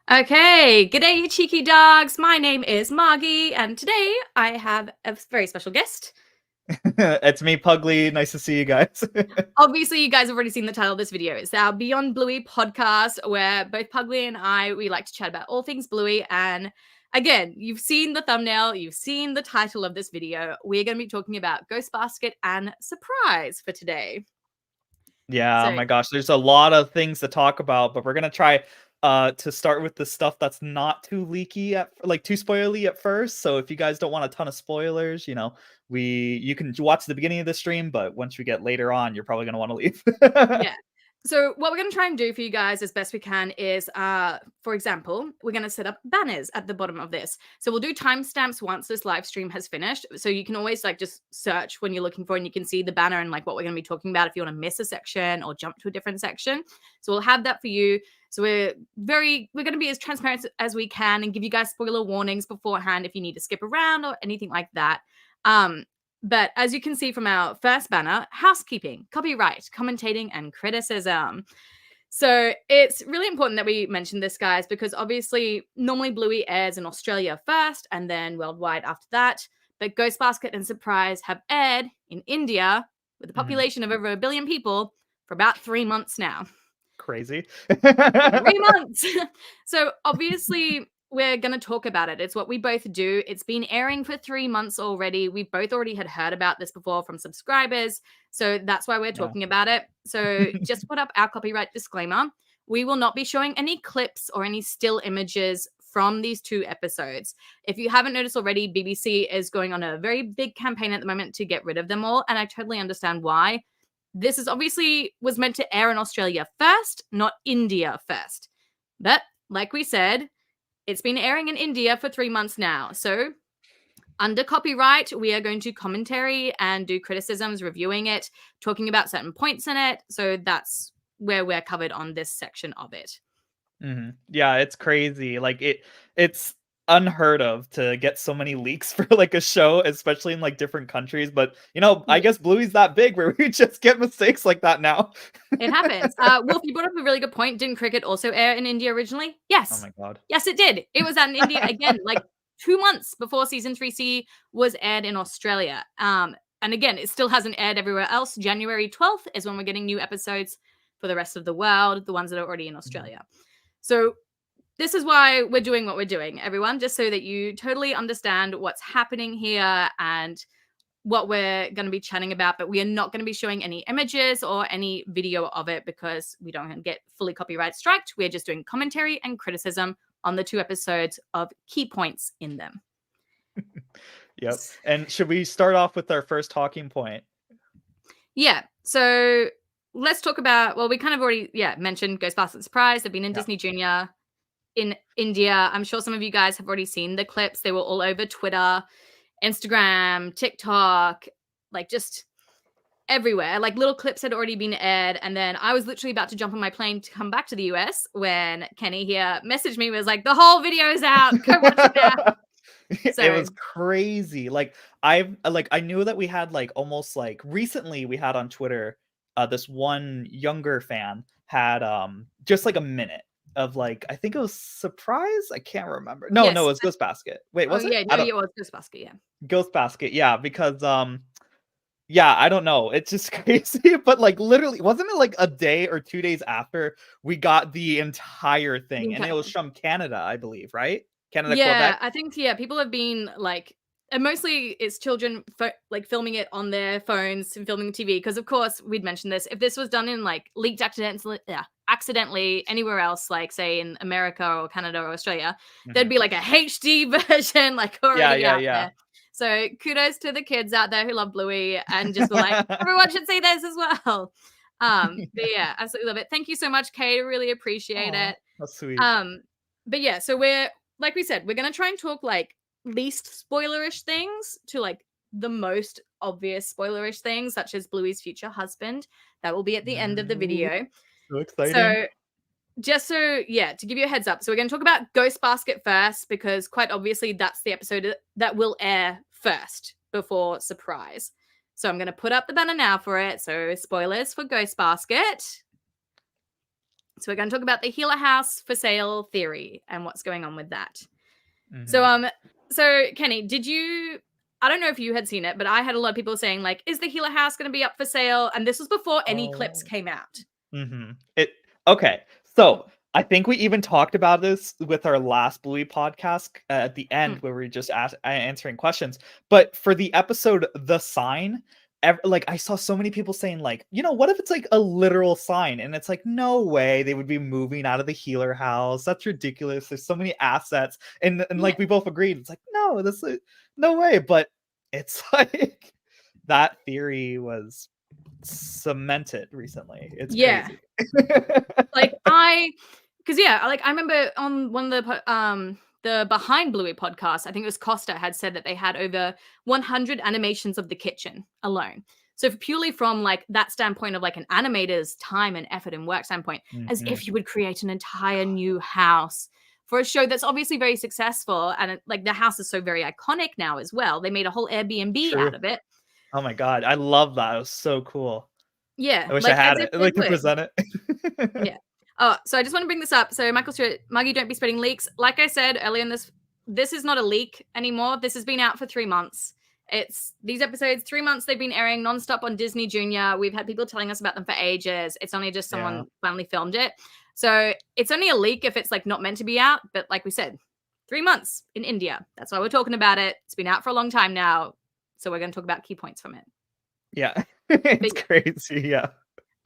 Okay, g'day, you cheeky dogs. My name is Margie, and today I have a very special guest. It's me, Pugly. Nice to see you guys. Obviously, you guys have already seen the title of this video. It's our Beyond Bluey podcast, where both Pugly and we like to chat about all things Bluey. And again, you've seen the thumbnail, you've seen the title of this video. We're going to be talking about Ghost Basket and Surprise for today. Yeah, So, oh my gosh, there's a lot of things to talk about, but we're gonna try to start with the stuff that's not too leaky too spoilery at first. So if you guys don't want a ton of spoilers, you can watch the beginning of the stream, but once we get later on, you're probably gonna want to leave. yeah. So what we're going to try and do for you guys as best we can is, for example, we're going to set up banners at the bottom of this. So we'll do timestamps once this live stream has finished. So you can always just search when you're looking for, and you can see the banner and what we're going to be talking about if you want to miss a section or jump to a different section. So we'll have that for you. So we're going to be as transparent as we can and give you guys spoiler warnings beforehand if you need to skip around or anything like that. But as you can see from our first banner, housekeeping, copyright, commentating, and criticism. So it's really important that we mention this, guys, because obviously normally Bluey airs in Australia first and then worldwide after that. But Ghost Basket and Surprise have aired in India with a population of over 1 billion people for about 3 months now. Crazy. 3 months. So obviously we're going to talk about it. It's what we both do. It's been airing for 3 months already. We both already had heard about this before from subscribers. So that's why we're talking about it. So just put up our copyright disclaimer. We will not be showing any clips or any still images from these 2 episodes. If you haven't noticed already, BBC is going on a very big campaign at the moment to get rid of them all. And I totally understand why. This is obviously was meant to air in Australia first, not India first. But like we said, it's been airing in India for 3 months now. So under copyright, we are going to commentary and do criticisms, reviewing it, talking about certain points in it. So that's where we're covered on this section of it. Yeah, it's crazy. It's unheard of to get so many leaks for a show, especially in different countries. But I guess Bluey's that big where we just get mistakes like that now. It happens. Wolf, you brought up a really good point. Didn't cricket also air in India originally? Yes. Oh my god. Yes, it did. It was out in India again, 2 months before season 3C was aired in Australia. And again, it still hasn't aired everywhere else. January 12th is when we're getting new episodes for the rest of the world, the ones that are already in Australia. So this is why we're doing what we're doing, everyone, just so that you totally understand what's happening here and what we're going to be chatting about. But we are not going to be showing any images or any video of it because we don't get fully copyright striked. We're just doing commentary and criticism on the 2 episodes of key points in them. Yep. And should we start off with our first talking point? Yeah. So let's talk about, well, we kind of already mentioned Ghost Basket Surprise. They've been in Disney Junior in India. I'm sure some of you guys have already seen the clips. They were all over Twitter, Instagram, TikTok, just everywhere. Little clips had already been aired. And then I was literally about to jump on my plane to come back to the US when Kenny here messaged me, was like, the whole video is out. Go watch it now. So, it was crazy. I knew that we had almost recently we had on Twitter this one younger fan had just a minute of I think it was Surprise. I can't remember. No, it was Ghost Basket. Wait, was it? Yeah, no, it was Ghost Basket. Yeah, Ghost Basket. Yeah, because I don't know. It's just crazy, but literally, wasn't it a day or 2 days after we got the entire thing, and it was from Canada, I believe, right? Canada, Quebec. I think people have been and mostly it's children filming it on their phones and filming TV, because of course we'd mentioned this. If this was done in leaked accidentally anywhere else, say in America or Canada or Australia, there'd be a HD version already out there. So kudos to the kids out there who love Bluey and just were everyone should see this as well. But yeah, absolutely love it. Thank you so much, Kate. Really appreciate it. That's sweet. But yeah, so we're, like we said, we're gonna try and talk least spoilerish things to the most obvious spoilerish things, such as Bluey's future husband. That will be at the end of the video. So exciting. So just to give you a heads up. So we're going to talk about Ghost Basket first, because quite obviously that's the episode that will air first before Surprise. So I'm going to put up the banner now for it. So spoilers for Ghost Basket. So we're going to talk about the Healer House for sale theory and what's going on with that. Mhm. So Kenny, I don't know if you had seen it, but I had a lot of people saying like, is the Healer House going to be up for sale? And this was before any clips Oh. came out. It okay. So I think we even talked about this with our last Bluey podcast at the end, Mm. where we were just answering questions. But for the episode "The Sign," like I saw so many people saying like, what if it's like a literal sign? And it's like, no way they would be moving out of the Healer House. That's ridiculous. There's so many assets, and Yeah. like we both agreed, it's like no, no way. But it's like that theory was cemented recently. It's Yeah. crazy. Like I remember on one of the Behind Bluey podcast, I think it was Costa had said that they had over 100 animations of the kitchen alone. So purely from like that standpoint of like an animator's time and effort and work standpoint, as Mhm. if you would create an entire new house for a show that's obviously very successful, and like the house is so very iconic now as well. They made a whole Airbnb True. out of it. Oh my god, I love that. It was so cool. Yeah, I wish I like had as if it, they like, to would. present it. Yeah. Oh, so I just want to bring this up. So Michael Stewart, Muggy, don't be spreading leaks. Like I said earlier in this is not a leak anymore. This has been out for 3 months. It's these episodes, 3 months they've been airing nonstop on Disney Junior. We've had people telling us about them for ages. It's only just Yeah. someone finally filmed it. So it's only a leak if it's like not meant to be out. But like we said, 3 months in India. That's why we're talking about it. It's been out for a long time now. So we're going to talk about key points from it. Yeah. It's yeah. crazy, yeah.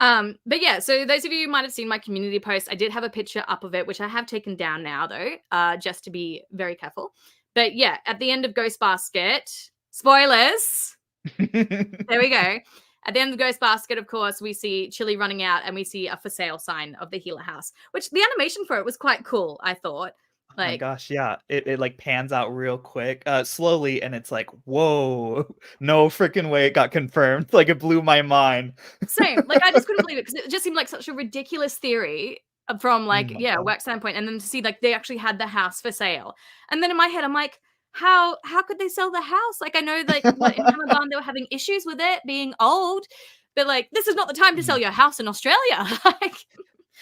But yeah, so those of you who might have seen my community post, I did have a picture up of it, which I have taken down now though, just to be very careful. But yeah, at the end of Ghost Basket, spoilers. There we go. At the end of Ghost Basket, of course, we see Chili running out and we see a for sale sign of the Healer House, which the animation for it was quite cool, I thought. Oh my Like, gosh, yeah. It like pans out real quick, slowly, and it's like, whoa, no freaking way it got confirmed. Like it blew my mind. same. Like, I just couldn't believe it because it just seemed like such a ridiculous theory from Oh like, my yeah, god. work standpoint. And then to see like they actually had the house for sale. And then in my head, I'm like, how could they sell the house? Like, I know like what in Hamilton they were having issues with it being old, but like this is not the time to sell your house in Australia. Like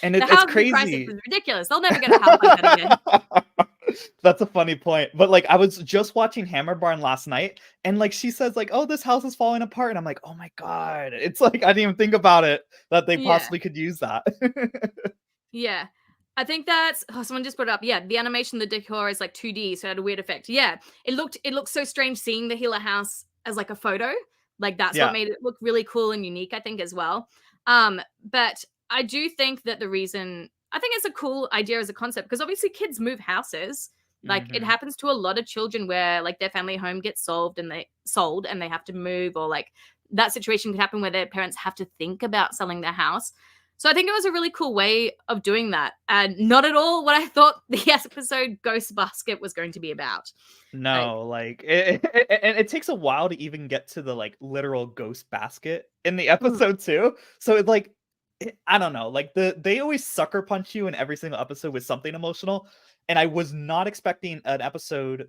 And the it's housing crisis crazy. is ridiculous. They'll never get a house like that again. That's a funny point. But like I was just watching Hammer Barn last night, and like she says, like, oh, this house is falling apart. And I'm like, oh my god. It's like I didn't even think about it that they Yeah. possibly could use that. Yeah. I think that's someone just brought it up. Yeah, the animation, the decor is like 2D, so it had a weird effect. Yeah. It looked so strange seeing the Healer House as like a photo. Like that's what Yeah. made it look really cool and unique, I think, as well. But I do think that I think it's a cool idea as a concept because obviously kids move houses. Like it Mhm. happens to a lot of children where like their family home gets sold and they have to move, or like that situation could happen where their parents have to think about selling their house. So I think it was a really cool way of doing that, and not at all what I thought the episode Ghost Basket was going to be about. Like, No, like and it takes a while to even get to the like literal ghost basket in the mm, episode too. So it like I don't know, like they always sucker punch you in every single episode with something emotional, and I was not expecting an episode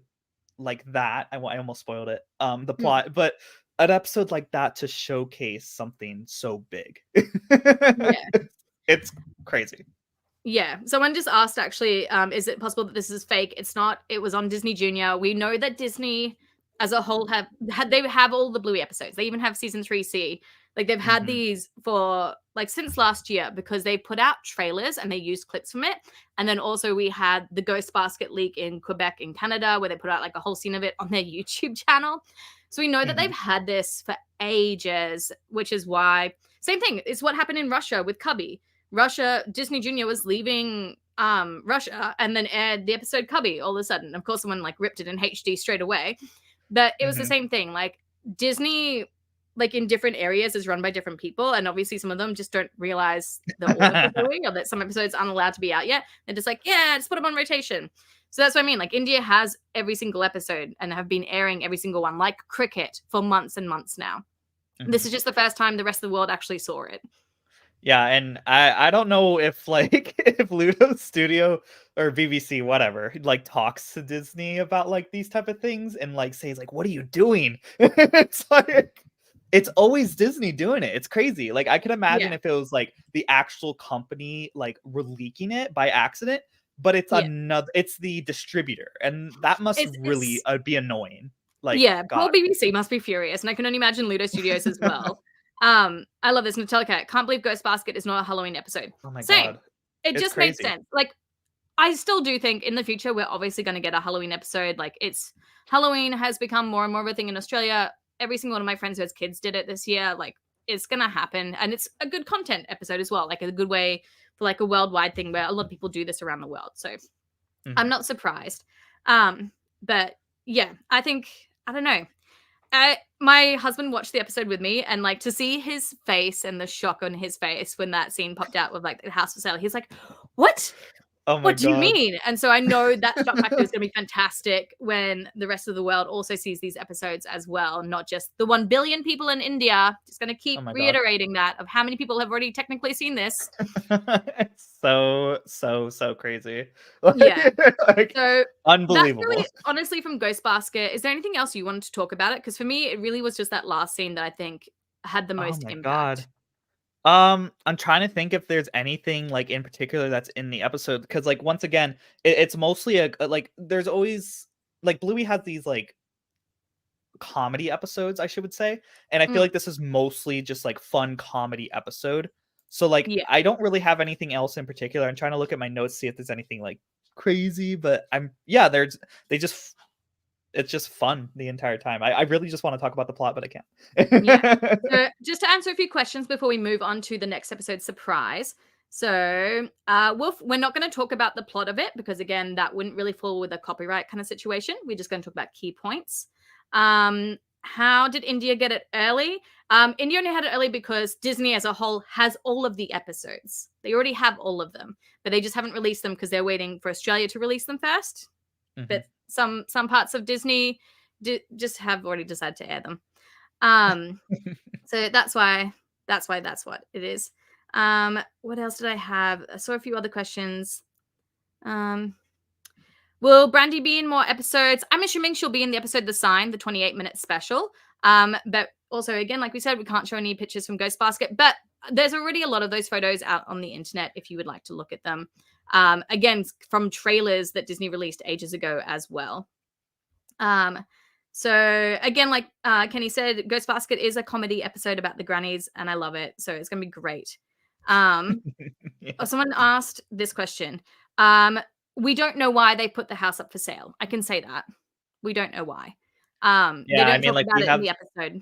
like that. I almost spoiled it. The mm, plot, but an episode like that to showcase something so big. yeah. It's crazy. Yeah. Someone just asked actually, is it possible that this is fake? It's not. It was on Disney Junior. We know that Disney as a whole they have all the Bluey episodes. They even have season 3C. Like they've had Mhm. these for like since last year because they put out trailers and they used clips from it. And then also we had the Ghost Basket leak in Quebec in Canada where they put out like a whole scene of it on their YouTube channel. So we know that they've Mhm. had this for ages, which is why same thing. It's what happened in Russia with Cubby. Disney Junior was leaving Russia and then aired the episode Cubby all of a sudden. Of course, someone like ripped it in HD straight away. But it was the Mhm. same thing. Like Disney, like in different areas, is run by different people. And obviously some of them just don't realize the order for doing or that some episodes aren't allowed to be out yet. They're just like, yeah, just put them on rotation. So that's what I mean. Like India has every single episode and have been airing every single one, like cricket, for months and months now. This Mhm. is just the first time the rest of the world actually saw it. Yeah, and I don't know if like if Ludo Studio or BBC, whatever, like talks to Disney about like these type of things and like says like, "What are you doing?" It's like it's always Disney doing it. It's crazy. Like I could imagine Yeah. if it was like the actual company like leaking it by accident, but it's Yeah. it's the distributor, and that must really It's be annoying. Like yeah, God. poor BBC must be furious, and I can only imagine Ludo Studios as well. I love this. Nutella Cat. Can't believe Ghost Basket is not a Halloween episode. Oh my Same. God. It It's just made crazy. sense. Like, I still do think in the future we're obviously going to get a Halloween episode. Like, it's Halloween has become more and more of a thing in Australia. Every single one of my friends who has kids did it this year. Like, it's going to happen, and it's a good content episode as well. Like, a good way for like a worldwide thing where a lot of people do this around the world. So I'm Mhm. not surprised. But yeah, I think I don't know. My husband watched the episode with me, and like to see his face and the shock on his face when that scene popped out with like the house for sale, he's like, "What? Oh my What do you God. mean?" And so I know that shock factor is going to be fantastic when the rest of the world also sees these episodes as well, not just the 1 billion people in India. Just going to Oh keep my God. reiterating that of how many people have already technically seen this. It's so crazy. Yeah. Like, So that's unbelievable. really honestly from Ghost Basket. Is there anything else you wanted to talk about it? Because for me, it really was just that last scene that I think had the Oh most my God. impact. I'm trying to think if there's anything like in particular that's in the episode, because like once again, it's mostly like there's always like Bluey has these like comedy episodes, I should would say, and I feel Mm, like this is mostly just like fun comedy episode. So like yeah. I don't really have anything else in particular. I'm trying to look at my notes, see if there's anything like crazy, but they just it's just fun the entire time. I really just want to talk about the plot, but I Yeah. can't. So just to answer a few questions before we move on to the next episode surprise. So, we're not going to talk about the plot of it because, again, that wouldn't really fall with a copyright kind of situation. We're just going to talk about key points. How did India get it early? India only had it early because Disney as a whole has all of the episodes. They already have all of them, but they just haven't released them because they're waiting for Australia to release them first. Mhm. But some parts of Disney just have already decided to air them. Um, so that's what it is. What else did I have? I saw a few other questions. Um, will Brandy be in more episodes? I'm assuming she'll be in the episode The Sign, the 28-minute special. But also again, like we said, we can't show any pictures from Ghost Basket, but there's already a lot of those photos out on the internet if you would like to look at them. Again, from trailers that Disney released ages ago as well. So again, like Kenny said, Ghost Basket is a comedy episode about the grannies, and I love it. So it's gonna be great. Yeah. Someone asked this question. We don't know why they put the house up for sale. I can say that. We don't know why. They Yeah, I don't mean, talk like, about we it in have the episode.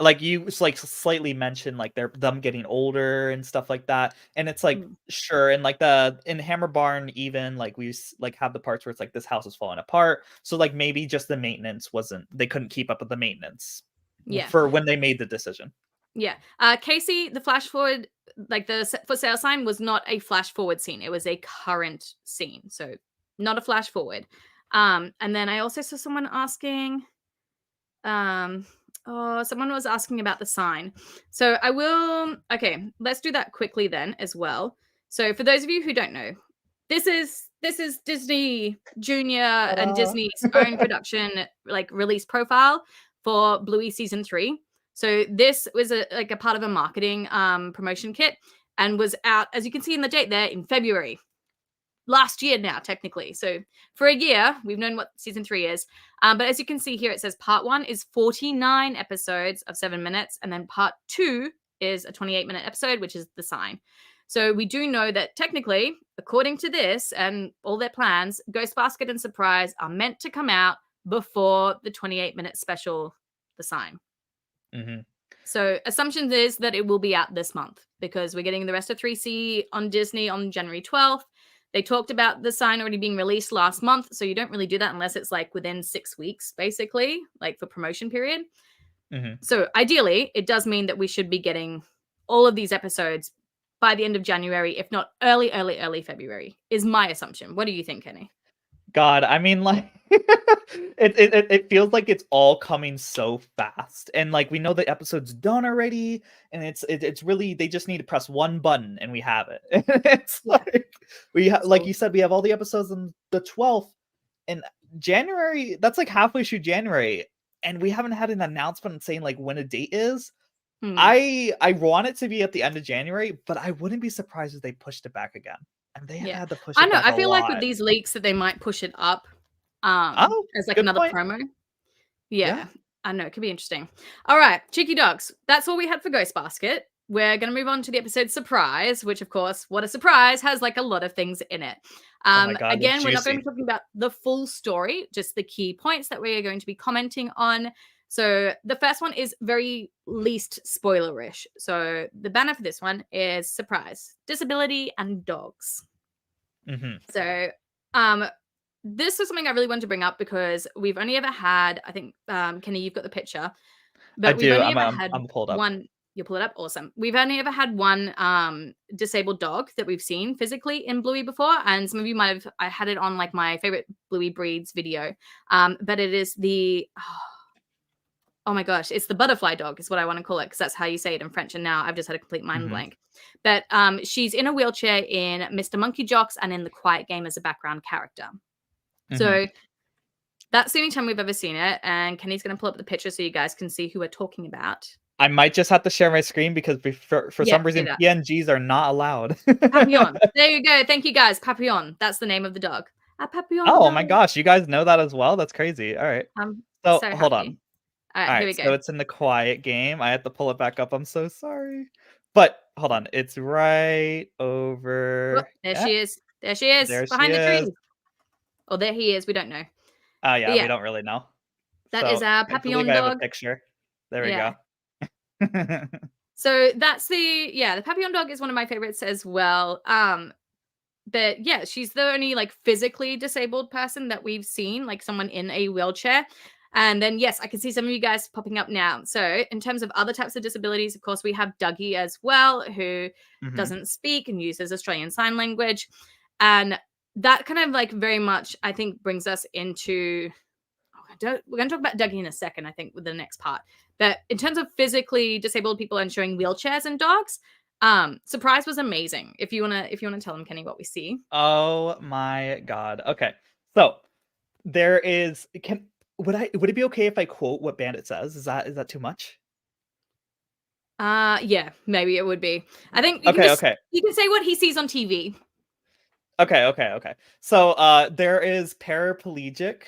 like, you like, slightly mentioned, like, them getting older and stuff like that, and it's like, Mm, sure, and, like, in Hammer Barn even, like, like, have the parts where it's like, this house is falling apart, so, like, maybe just the maintenance wasn't they couldn't keep up with the maintenance yeah. for when they made the decision. Yeah. Casey, the flash forward, like the for sale sign was not a flash forward scene. It was a current scene. So not a flash forward. And then I also saw someone asking, someone was asking about the sign. So okay, let's do that quickly then as well. So for those of you who don't know, this is Disney Junior and Ta-da. Disney's own production like release profile for Bluey season 3. So this was a part of a marketing promotion kit and was out, as you can see in the date there, in February last year now, technically. So for a year, we've known what season 3 is. But as you can see here, it says part 1 is 49 episodes of 7 minutes, and then part 2 is a 28-minute episode, which is The Sign. So we do know that technically, according to this and all their plans, Ghost Basket and Surprise are meant to come out before the 28-minute special, The Sign. Mhm. So assumption is that it will be out this month because we're getting the rest of 3C on Disney on January 12th. They talked about the sign already being released last month, so you don't really do that unless it's like within 6 weeks, basically, like for promotion period. Mhm. So ideally, it does mean that we should be getting all of these episodes by the end of January, if not early February, is my assumption. What do you think, Kenny? God, I mean, like, it feels like it's all coming so fast, and like we know the episode's done already, and it's really they just need to press one button and we have it. It's Yeah. like like So you said, we have all the episodes on the 12th, and January. That's like halfway through January. and we haven't had an announcement saying like when a date is. Hmm. I want it to be at the end of January, but I wouldn't be surprised if they pushed it back again. And they Yeah. had to push I it know. back I a feel like with lot. these leaks that they might push it up Oh, as like good another point. promo. Yeah. Yeah. I know. It could be interesting. All right. Cheeky dogs. That's all we had for Ghost Basket. We're going to move on to the episode Surprise, which, of course, what a surprise, has like a lot of things in it. Oh my God, it's Again, we're not going to juicy. be talking about the full story, just the key points that we are going to be commenting on. So the first one is very least spoilerish. So the banner for this one is Surprise, Disability, and Dogs. Mm-hmm. So this is something I really wanted to bring up because we've only ever had, I think, Kenny, you've got the picture, but we've do. only ever had I'm pulled up. one. You pull it up, awesome. We've only ever had one disabled dog that we've seen physically in Bluey before, and some of you might have. I had it on like my favorite Bluey breeds video, but it is the. Oh my gosh, it's the butterfly dog is what I want to call it because that's how you say it in French. And now I've just had a complete mind blank. But she's in a wheelchair in Mr. Monkey Jocks and in The Quiet Game as a background character. So that's the only time we've ever seen it. And Kenny's going to pull up the picture so you guys can see who we're talking about. I might just have to share my screen because for some reason PNGs are not allowed. Papillon. There you go. Thank you guys. Papillon. That's the name of the dog. Papillon. Oh my gosh, you guys know that as well? That's crazy. All right. So hold on. All right, here we go. So it's in The Quiet Game. I have to pull it back up. I'm so sorry. But hold on. It's right over. Oh, there she is. There she is. Behind the trees. Oh, there he is. We don't know. Oh, yeah, we don't really know. That is our Papillon dog. I have dog. a picture. There we go. So that's the Papillon dog is one of my favorites as well. But yeah, she's the only like physically disabled person that we've seen, like someone in a wheelchair. And then, yes, I can see some of you guys popping up now. So in terms of other types of disabilities, of course, we have Dougie as well, who doesn't speak and uses Australian Sign Language. And that kind of like very much, I think, brings us into... we're going to talk about Dougie in a second, I think, with the next part. But in terms of physically disabled people and showing wheelchairs and dogs, Surprise was amazing. If you wanna tell them, Kenny, what we see. Oh my God. Okay. So there is... Would it be okay if I quote what Bandit says? Is that too much? Yeah, maybe it would be. I think you can say what he sees on TV. Okay. So there is paraplegic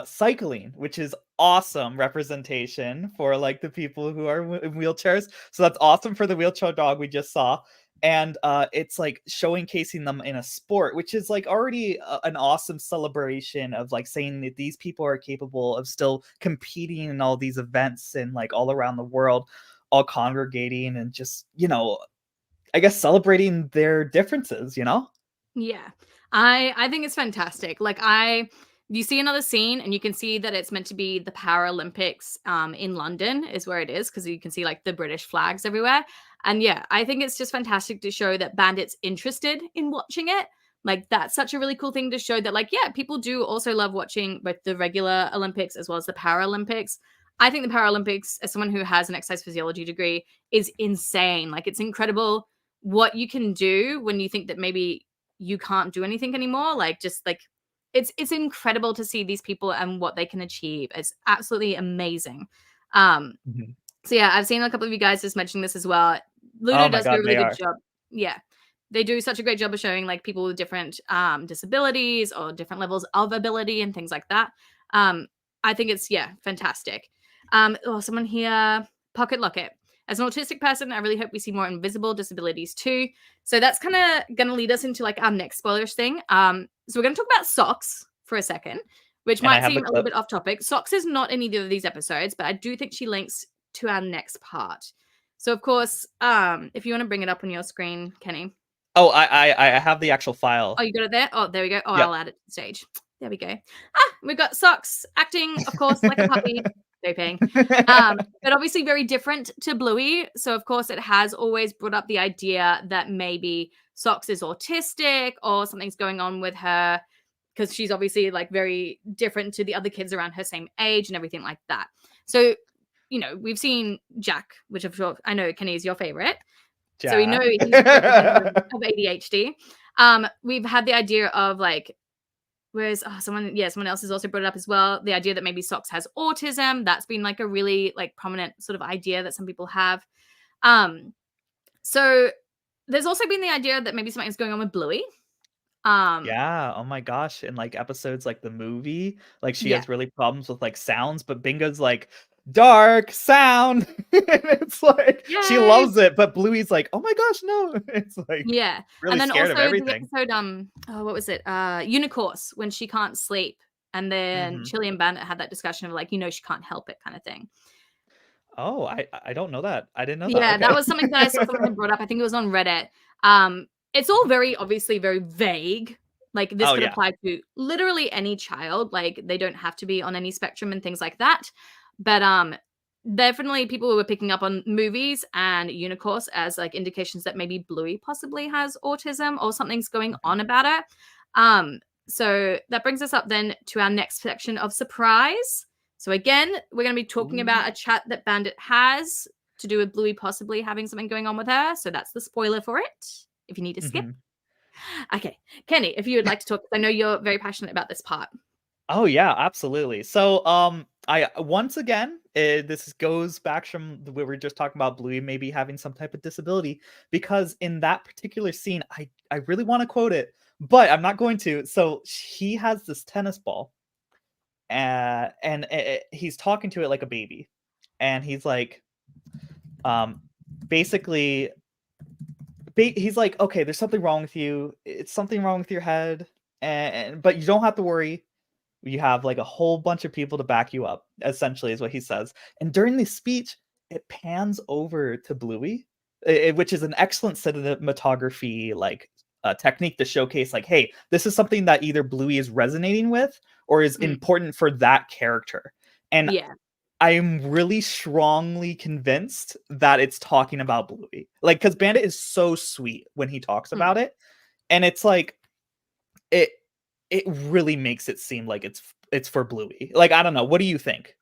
cycling, which is awesome representation for like the people who are in wheelchairs. So that's awesome for the wheelchair dog we just saw. And it's like showcasing them in a sport, which is like already an awesome celebration of like saying that these people are capable of still competing in all these events and like all around the world, all congregating and just, I guess celebrating their differences, Yeah, I think it's fantastic. Like you see another scene and you can see that it's meant to be the Paralympics in London is where it is because you can see like the British flags everywhere. And yeah, I think it's just fantastic to show that Bandit's interested in watching it. Like that's such a really cool thing to show that like, yeah, people do also love watching both the regular Olympics as well as the Paralympics. I think the Paralympics, as someone who has an exercise physiology degree, is insane. Like it's incredible what you can do when you think that maybe you can't do anything anymore. Like just like it's incredible to see these people and what they can achieve. It's absolutely amazing. So yeah, I've seen a couple of you guys just mentioning this as well. Ludo does do a really good job. Yeah. They do such a great job of showing like people with different disabilities or different levels of ability and things like that. I think it's fantastic. Someone here, Pocket Locket. As an autistic person, I really hope we see more invisible disabilities too. So that's kind of going to lead us into like our next spoilers thing. So we're going to talk about Socks for a second, which might seem a little bit off topic. Socks is not in either of these episodes, but I do think she links to our next part. So of course, if you want to bring it up on your screen, Kenny. Oh, I have the actual file. Oh, you got it there? Oh, there we go. Oh, yep. I'll add it to the stage. There we go. We've got Socks acting, of course, like a puppy. Doping. But obviously very different to Bluey. So of course it has always brought up the idea that maybe Socks is autistic or something's going on with her because she's obviously like very different to the other kids around her same age and everything like that. So, we've seen Jack, which of course I know Kenny is your favorite. Jack. So we know he's of ADHD. We've had the idea of like whereas someone else has also brought it up as well. The idea that maybe Socks has autism, that's been like a really like prominent sort of idea that some people have. So there's also been the idea that maybe something's going on with Bluey. Yeah, oh my gosh, in, like, episodes like the movie, like, she Yeah. has really problems with, like, sounds, but Bingo's like, "Dark sound!" And it's like, she Yay! loves it, but Bluey's like, "Oh my gosh, no." It's like, Yeah. really And then scared also of the everything. episode, oh, what was it? Unicorse, when she can't sleep. And then Mhm. Chili and Bandit had that discussion of like, she can't help it kind of thing. Oh, I don't know that. I didn't know that, Yeah, that okay. was something that I saw someone had brought up. I think it was on Reddit. It's all very obviously very vague. Like this Oh, could yeah. apply to literally any child. Like they don't have to be on any spectrum and things like that. But definitely people were picking up on movies and Unicorse as like indications that maybe Bluey possibly has autism or something's going Mhm, on about it. Um, so that brings us up then to our next section of surprise. So again, we're going to be talking ooh, about a chat that Bandit has to do with Bluey possibly having something going on with her. So that's the spoiler for it. If you need to skip. mhm. Okay. Kenny, if you would like to talk, I know you're very passionate about this part. Oh yeah, absolutely. So, I once again, goes back from we were just talking about Bluey maybe having some type of disability because in that particular scene, I really want to quote it, but I'm not going to. So he has this tennis ball, and he's talking to it like a baby, and he's like, um, basically, he's like, okay, there's something wrong with you. It's something wrong with your head, and but you don't have to worry. You have like a whole bunch of people to back you up, essentially, is what he says. And during the speech, it pans over to Bluey, which is an excellent cinematography technique to showcase, like, hey, this is something that either Bluey is resonating with or is Mm, important for that character. And yeah. I'm really strongly convinced that it's talking about Bluey. Like, because Bandit is so sweet when he talks Mm. about it. And it's like, it it really makes it seem like it's for Bluey. Like, I don't know, what do you think?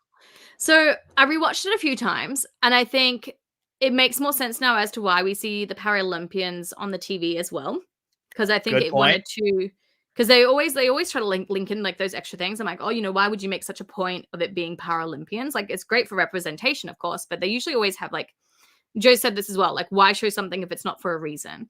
So I rewatched it a few times, and I think it makes more sense now as to why we see the Paralympians on the TV as well. Because I think Good it point. wanted to, because they always try to link in like those extra things. I'm like, oh, why would you make such a point of it being Paralympians? Like, it's great for representation, of course, but they usually always have like Joe said this as well. Like, why show something if it's not for a reason?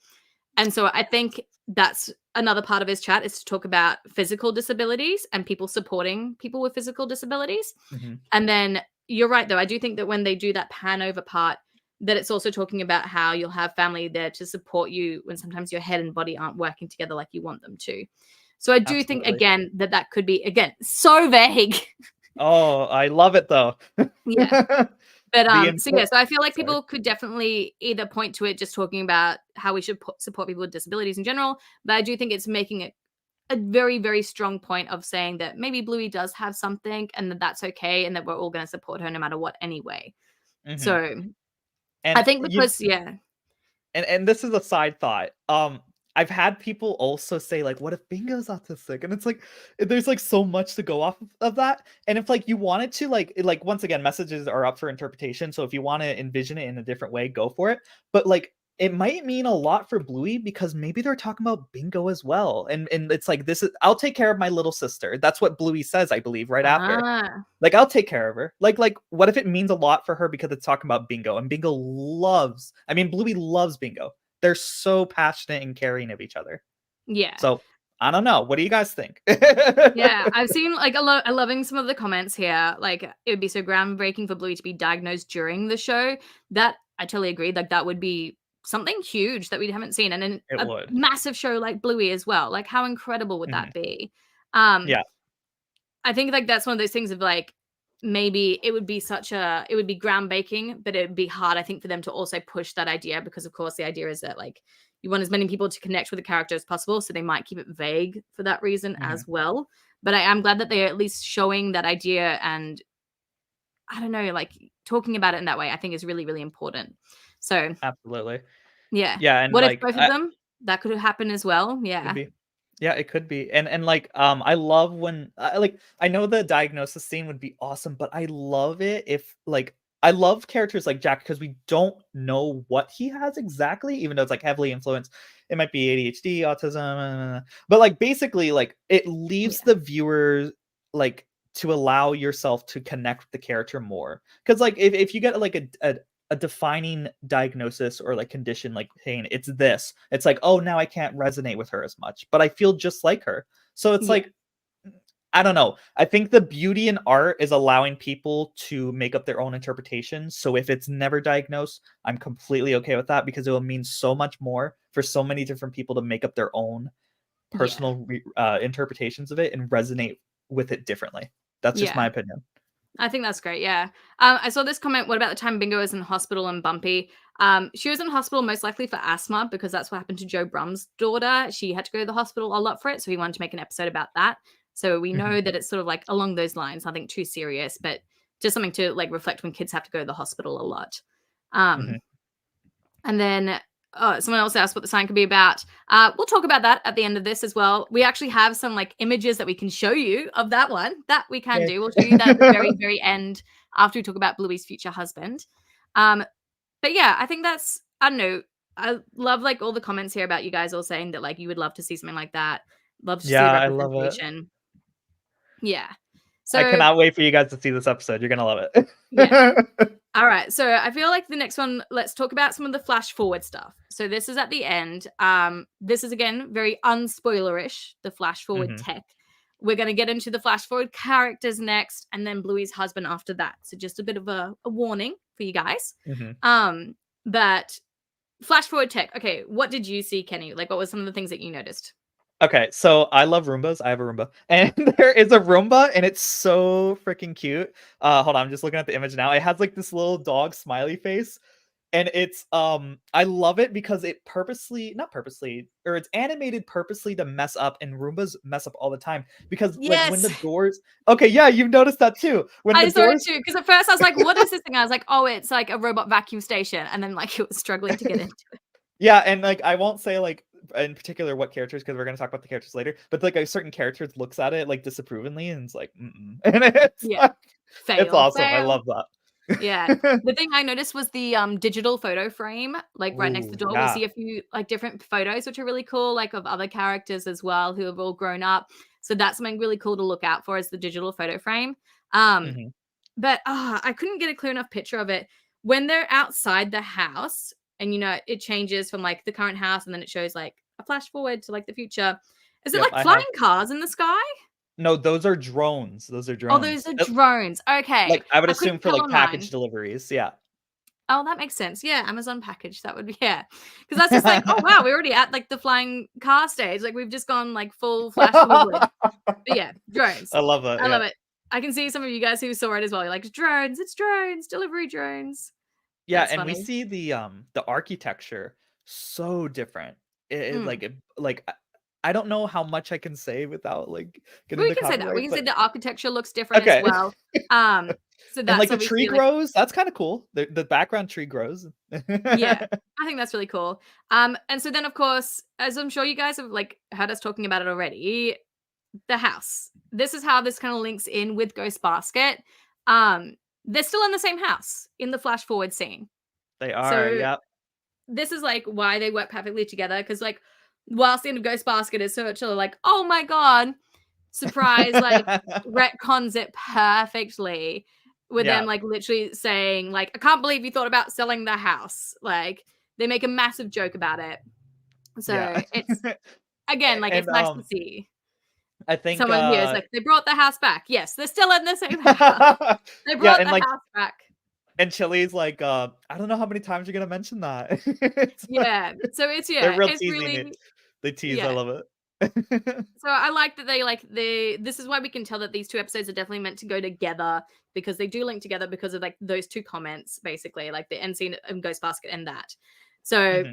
And so I think that's another part of his chat is to talk about physical disabilities and people supporting people with physical disabilities. Mhm. And then you're right, though. I do think that when they do that pan over part, that it's also talking about how you'll have family there to support you when sometimes your head and body aren't working together like you want them to. So I do think Absolutely. again that that could be again so vague. Oh, I love it though. Yeah. But The so yeah, import so I feel like sorry. people could definitely either point to it just talking about how we should support people with disabilities in general, but I do think it's making it a very, very strong point of saying that maybe Bluey does have something and that that's okay and that we're all going to support her no matter what anyway. Mhm. So I And think you because yeah. and this is a side thought. I've had people also say like, "What if Bingo's autistic?" And it's like, there's like so much to go off of that. And if like you wanted to like once again, messages are up for interpretation. So if you want to envision it in a different way, go for it. But like, it might mean a lot for Bluey because maybe they're talking about Bingo as well. And it's like this is I'll take care of my little sister. That's what Bluey says, I believe, right after. Ah, Like, I'll take care of her. Like, what if it means a lot for her because it's talking about Bingo, and Bingo loves I mean, Bluey loves Bingo. They're so passionate and caring of each other. yeah. So, I don't know. What do you guys think? Yeah, I've seen like a lot loving some of the comments here. Like it would be so groundbreaking for Bluey to be diagnosed during the show. That I totally agree. Like that would be something huge that we haven't seen. And then It a would. massive show like Bluey as well. Like how incredible would Mhm. that be? Um, Yeah. I think like that's one of those things of like maybe it would be groundbreaking, but it would be hard, I think, for them to also push that idea because of course the idea is that like you want as many people to connect with the character as possible. So they might keep it vague for that reason Mhm. as well. But I am glad that they're at least showing that idea and I don't know, like talking about it in that way, I think is really, really important. So Absolutely. yeah. Yeah, and, What if like, both of them? That could happen as well. could Yeah. be. Yeah, it could be. And like, I love when I know the diagnosis scene would be awesome, but I love it if like I love characters like Jack because we don't know what he has exactly, even though it's like heavily influenced. it might be ADHD, autism, but like basically like it leaves the viewer like to allow yourself to connect with the character more. Because like if you get like a defining diagnosis or like condition like pain, it's this. It's like, oh, now I can't resonate with her as much, but I feel just like her. So it's like, I don't know. I think the beauty in art is allowing people to make up their own interpretations. So if it's never diagnosed, I'm completely okay with that because it will mean so much more for so many different people to make up their own personal interpretations of it and resonate with it differently. That's just my opinion. I think that's great. Yeah. I saw this comment. What about the time Bingo was in hospital and Bumpy? She was in hospital most likely for asthma because that's what happened to Joe Brum's daughter. She had to go to the hospital a lot for it. So he wanted to make an episode about that. So we know that it's sort of like along those lines, nothing too serious, but just something to like reflect when kids have to go to the hospital a lot. And then someone else asked what the sign could be about. We'll talk about that at the end of this as well. We actually have some like images that we can show you of that one that we can do. We'll show you that at the very, very end after we talk about Bluey's future husband. But yeah, I think that's, I don't know. I love like all the comments here about you guys all saying that like you would love to see something like that. Love to see I love it. representation. Yeah. So I cannot wait for you guys to see this episode. You're gonna love it. Yeah. All right. So I feel like the next one, let's talk about some of the flash forward stuff. So this is at the end. This is again very unspoilerish, the flash forward tech. We're going to get into the flash forward characters next, and then Bluey's husband after that. So just a bit of a warning for you guys. But flash forward tech. Okay, what did you see, Kenny? Like, what were some of the things that you noticed? Okay, so I love Roombas. I have a Roomba. And there is a Roomba, and it's so freaking cute. Hold on, I'm just looking at the image now. It has like this little dog smiley face. And it's I love it because it not purposely, or it's animated purposely to mess up, and Roombas mess up all the time. Because like when the doors okay, yeah, you've noticed that too. When I the saw doors it too, because at first I was like, what is this thing? I was like, oh, it's like a robot vacuum station. And then like it was struggling to get into it. Yeah, and like I won't say like in particular what characters, because we're gonna talk about the characters later, but like a certain character looks at it like disapprovingly and it's like and it's like, it's awesome. I love that. Yeah. The thing I noticed was the digital photo frame, like right next to the door. We see a few like different photos, which are really cool, like of other characters as well who have all grown up. So that's something really cool to look out for, is the digital photo frame. But I couldn't get a clear enough picture of it. When they're outside the house, and you know, it changes from like the current house, and then it shows like a flash forward to like the future. Is it like flying cars in the sky? No, those are drones. Those are drones. Oh, those are drones. Okay. Like I would assume for like package deliveries. Yeah. Oh, that makes sense. Yeah, Amazon package. That would be, yeah. Because that's just like, oh wow, we're already at like the flying car stage. Like we've just gone like full flash forward. But yeah, drones. I love it. I love it. I can see some of you guys who saw it as well. You're like, drones, it's drones, delivery drones. Yeah, that's and funny. We see the architecture so different. Like I don't know how much I can say without like getting we can say that. We can say the architecture looks different as well. So that's and like the tree grows. That's kind of cool. The background tree grows. Yeah, I think that's really cool. And so then of course, as I'm sure you guys have like heard us talking about it already, the house. This is how this kind of links in with Ghost Basket. They're still in the same house in the flash forward scene. They are, yeah. This is like why they work perfectly together, because like whilst the end of Ghost Basket is so like, oh my god, surprise, like retcons it perfectly with them like literally saying like, I can't believe you thought about selling the house. Like they make a massive joke about it. So it's again like it's nice to see. I think someone here is like, they brought the house back. Yes, they're still in the same house. They brought the house back. And Chili's like, I don't know how many times you're gonna mention that. So it's they're real it's teasing really it. They tease. I love it. So I like that this is why we can tell that these two episodes are definitely meant to go together, because they do link together because of like those two comments, basically, like the end scene of Ghost Basket and that. So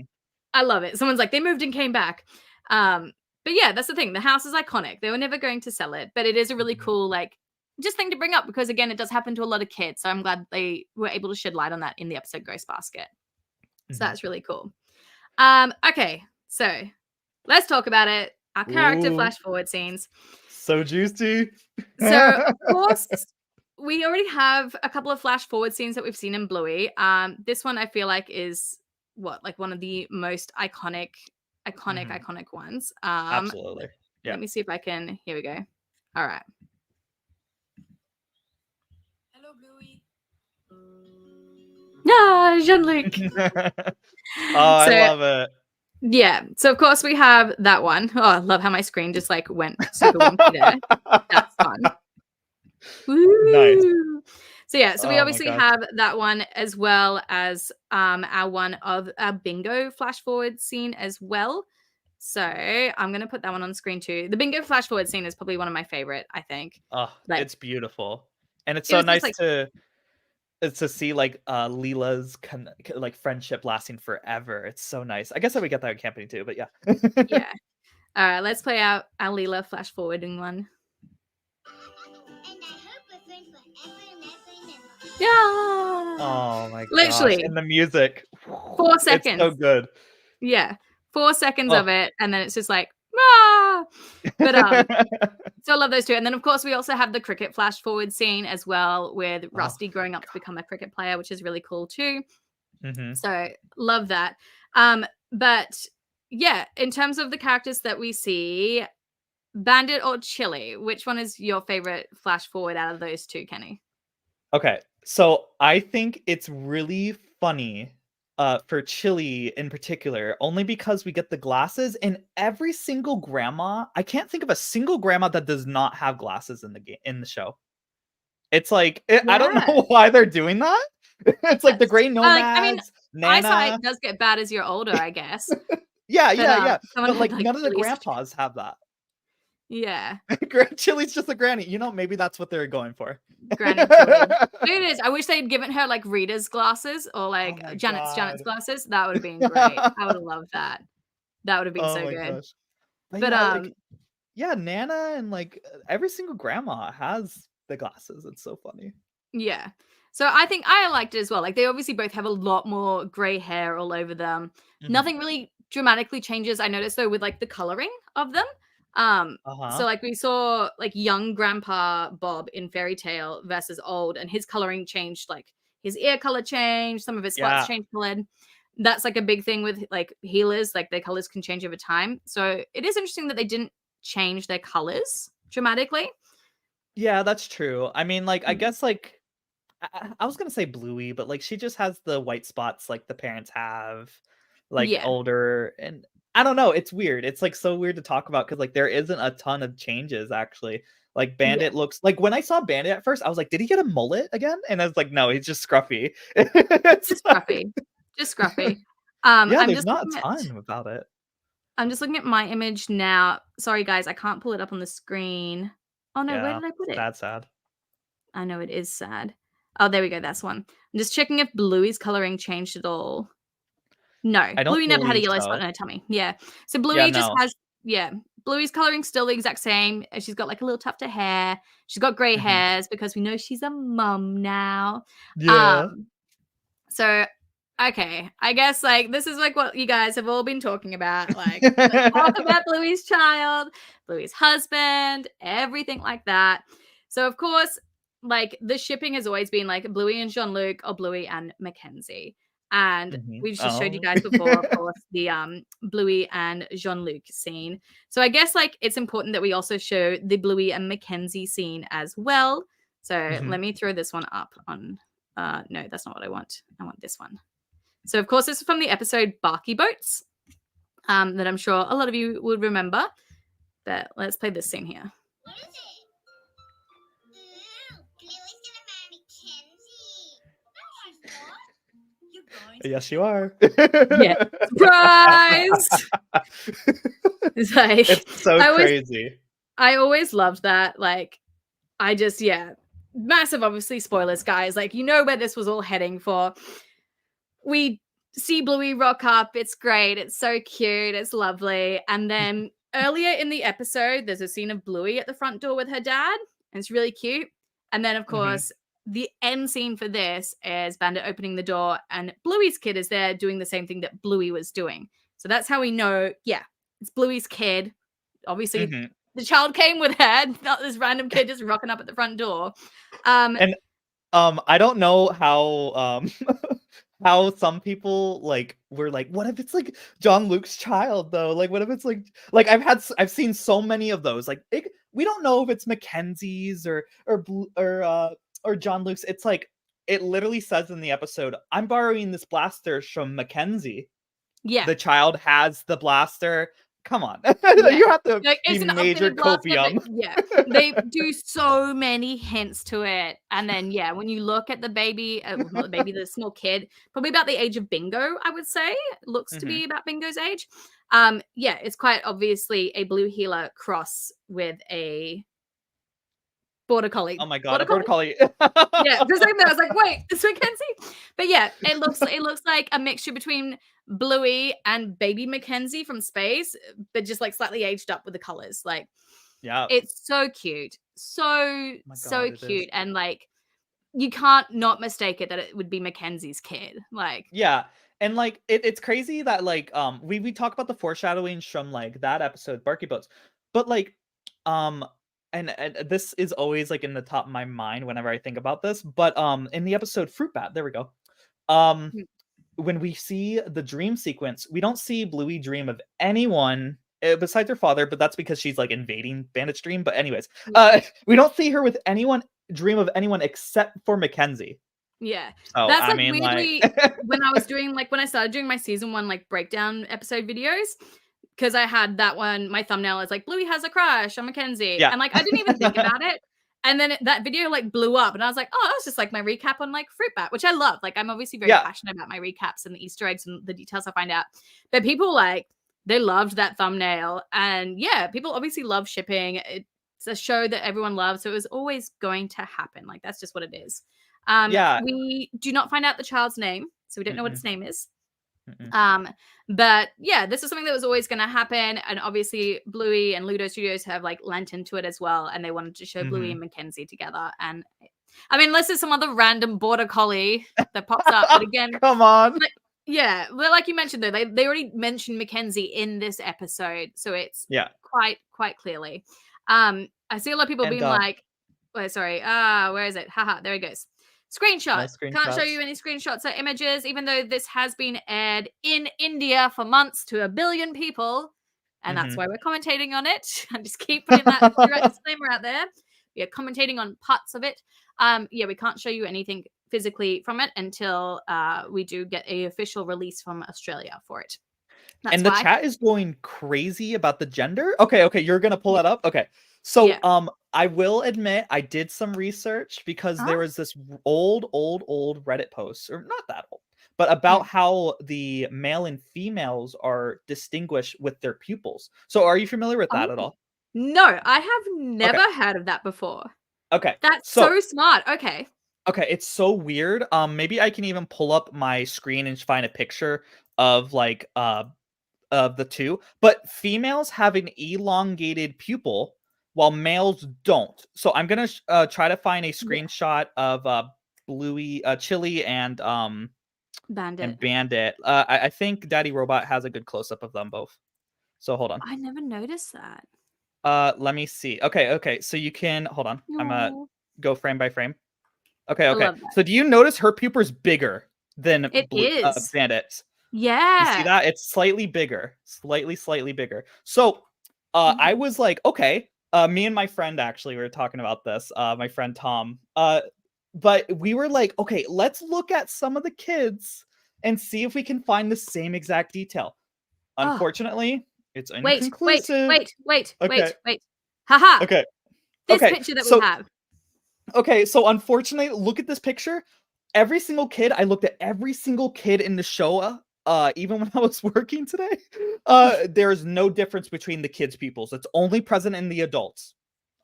I love it. Someone's like, they moved and came back. But yeah, that's the thing. The house is iconic. They were never going to sell it, but it is a really cool, like, just thing to bring up, because again, it does happen to a lot of kids. So I'm glad they were able to shed light on that in the episode Ghost Basket. So that's really cool. Okay, so let's talk about it. Our character flash forward scenes. So juicy. So of course, we already have a couple of flash forward scenes that we've seen in Bluey. This one I feel like is one of the most iconic iconic ones. Absolutely. Yeah. Let me see if I can. Here we go. All right. Hello, Bluey. Yeah, Jean-Luc. Oh, I So love it. yeah, so of course we have that one. Oh, I love how my screen just like went super winky there. That's fun. Nice. Woo! So yeah, so we Oh my obviously gosh. have that one as well as our one of our bingo flash forward scene as well. So I'm gonna put that one on screen too. The bingo flash forward scene is probably one of my favorite, I think. Oh, Like it's beautiful. And it's it so was just nice like to see like Leela's like friendship lasting forever. It's so nice. I guess I would get that in camping too, but yeah. yeah. All right, let's play out our Leela flash forwarding one. And I hope we're friends forever and ever and ever. Yeah. Oh my gosh. Literally And the music. 4 It's seconds. so good. Yeah. 4 seconds Oh. of it, and then it's just like, ah! But so I love those two. And then of course we also have the cricket flash forward scene as well, with Rusty growing up to become a cricket player, which is really cool too. So love that. But yeah, in terms of the characters that we see, Bandit or Chili, which one is your favorite flash forward out of those two, Kenny? Okay, so I think it's really funny for Chili in particular, only because we get the glasses, and every single grandma, I can't think of a single grandma that does not have glasses in the game in the show. It's like I don't Yeah. know why they're doing that. It's like the Grey Like, I mean, Nomads, eyesight Nana. does get bad as you're older, I guess. Yeah, But, yeah. someone But had, like none of the Chili's- grandpas have that. Yeah. Chili's just a granny. You know, maybe that's what they're going for. Granny Chili. It is. I wish they'd given her like Rita's glasses or like my Janet's God. glasses. That would have been great. I would have loved that. That would have been Oh so my good. gosh. But yeah, like, yeah, Nana and like every single grandma has the glasses. It's so funny. yeah. So I think I liked it as well. Like they obviously both have a lot more gray hair all over them. Mhm. Nothing really dramatically changes. I noticed though with like the coloring of them. So like we saw like young Grandpa Bob in Fairy Tale versus old, and his coloring changed. Like his ear color changed, some of his spots Yeah. changed colored. That's like a big thing with like healers. Like their colors can change over time. So it is interesting that they didn't change their colors dramatically. Yeah, that's true. I mean, like, I Mm. guess like I was gonna say Bluey, but like she just has the white spots like the parents have, like Yeah. older, and I don't know. It's weird. It's like so weird to talk about because like there isn't a ton of changes actually. Like Bandit looks like when I saw Bandit at first, I was like, did he get a mullet again? And I was like, no, he's just scruffy. It's Just like- scruffy. Just scruffy. yeah, I'm there's just not a looking ton about it. I'm just looking at my image now. Sorry, guys, I can't pull it up on the screen. Oh no, where Yeah, did I put it? that's sad. I know it is sad. Oh, there we go. That's one. I'm just checking if Bluey's coloring changed at all. No, I don't Bluey never had a believe yellow so. spot on her tummy. Yeah. So Bluey Yeah, just no. has, Bluey's coloring's still the exact same. She's got like a little tuft of hair. She's got gray Mhm. hairs because we know she's a mum now. Yeah. So okay, I guess like this is like what you guys have all been talking about. Like let's talk about Bluey's child, Bluey's husband, everything like that. So of course, like the shipping has always been like Bluey and Jean-Luc or Bluey and Mackenzie. And Mhm. we just showed you Oh. guys before, of course, the Bluey and Jean-Luc scene. So I guess like it's important that we also show the Bluey and Mackenzie scene as well. So Mhm. let me throw this one up on no, that's not what I want. I want this one. So of course this is from the episode Barky Boats. That I'm sure a lot of you would remember. But let's play this scene here. What is it? Bluey's gonna marry Kenzie. No, she's not. You guys. Yes, you are. Yeah. Surprise! It's like It's so I always- crazy. I always loved that. Like, I just, massive, obviously, spoilers, guys. Like, you know where this was all heading for. We see Bluey rock up. It's great. It's so cute. It's lovely. And then earlier in the episode, there's a scene of Bluey at the front door with her dad. And it's really cute. And then, of course, the end scene for this is Bandit opening the door and Bluey's kid is there doing the same thing that Bluey was doing. So that's how we know, it's Bluey's kid. Obviously, Mhm. the child came with her, not this random kid just rocking up at the front door. I don't know how how some people like were like, what if it's like John Luke's child though? Like, what if it's like I've seen so many of those. Like, we don't know if it's Mackenzie's or John Luke's. It's like it literally says in the episode, "I'm borrowing this blaster from Mackenzie." Yeah. The child has the blaster. Come on, Yeah. you have to Like, be it's an major updated blaster, but copium. yeah, they do so many hints to it. And then, yeah, when you look at the baby, well, not the baby, the small kid, probably about the age of Bingo, I would say, looks to be about Bingo's age. Yeah, it's quite obviously a blue heeler cross with a border collie. Oh my god, Border a border collie. Yeah, the same thing. I was like, wait, it's Mackenzie. But yeah, it looks like a mixture between Bluey and baby Mackenzie from space, but just like slightly aged up with the colors. Like, Yeah. it's so cute. So Oh my so God, it is. cute. And like you can't not mistake it that it would be Mackenzie's kid. Like, Yeah. And like it's crazy that like we talk about the foreshadowing from like that episode, Barky Boats. But like and this is always like in the top of my mind whenever I think about this. But in the episode Fruit Bat, there we go. Hmm. When we see the dream sequence, we don't see Bluey dream of anyone besides her father, but that's because she's like invading Bandit's dream. But anyways, we don't see her with anyone dream of anyone except for Mackenzie. yeah. So That's I like mean, weirdly like, when I was doing like when I started doing my season 1 like breakdown episode videos, because I had that one, my thumbnail is like Bluey has a crush on Mackenzie. yeah, And like I didn't even think about it. And then that video like blew up and I was like, oh, that's just like my recap on like Fruit Bat, which I love. Like I'm obviously very yeah, passionate about my recaps and the Easter eggs and the details I find out. But people like they loved that thumbnail. And yeah, people obviously love shipping. It's a show that everyone loves. So it was always going to happen. Like that's just what it is. yeah. We do not find out the child's name, so we don't know what its name is. Mm-mm. But yeah, this is something that was always going to happen, and obviously Bluey and Ludo Studios have like lent into it as well, and they wanted to show Bluey and Mackenzie together. And I mean, unless there's some other random border collie that pops up, but again, Come on. yeah, well, like you mentioned though, they already mentioned Mackenzie in this episode, so it's Yeah. quite clearly. I see a lot of people And, being like, "Wait, sorry, where is it? Haha, there it goes." Screenshot. No Can't show screenshots. you any screenshots or images, even though this has been aired in India for months to 1 billion people. And that's why we're commentating on it. I just keep putting that direct disclaimer out there. We are commentating on parts of it. Yeah, we can't show you anything physically from it until we do get a official release from Australia for it. That's And the why. chat is going crazy about the gender. Okay, you're gonna pull that up. Okay, so Yeah. I will admit I did some research because there was this old Reddit post, or not that old, but about how the male and females are distinguished with their pupils. So are you familiar with that at all? No, I have never heard of that before. Okay, That's so smart. Okay. Okay, it's so weird. Maybe I can even pull up my screen and find a picture of like of the two. But females have an elongated pupil while males don't. So I'm gonna try to find a screenshot of Bluey, Chili, and Bandit. I think Daddy Robot has a good close up of them both. So hold on. I never noticed that. Let me see. Okay. So you can hold on. I'm gonna go frame by frame. Okay. love that. So do you notice her pupil's bigger than It is. Bandit's? Yeah. You see that? It's slightly bigger. Slightly bigger. So I was like, okay. Me and my friend actually were talking about this. My friend Tom. But we were like, okay, let's look at some of the kids and see if we can find the same exact detail. Unfortunately, it's inconclusive. Wait. Haha. Okay. This picture that we have. Okay, so unfortunately, look at this picture. Every single kid, I looked at every single kid in the show, even when I was working today. There's no difference between the kids' pupils. It's only present in the adults.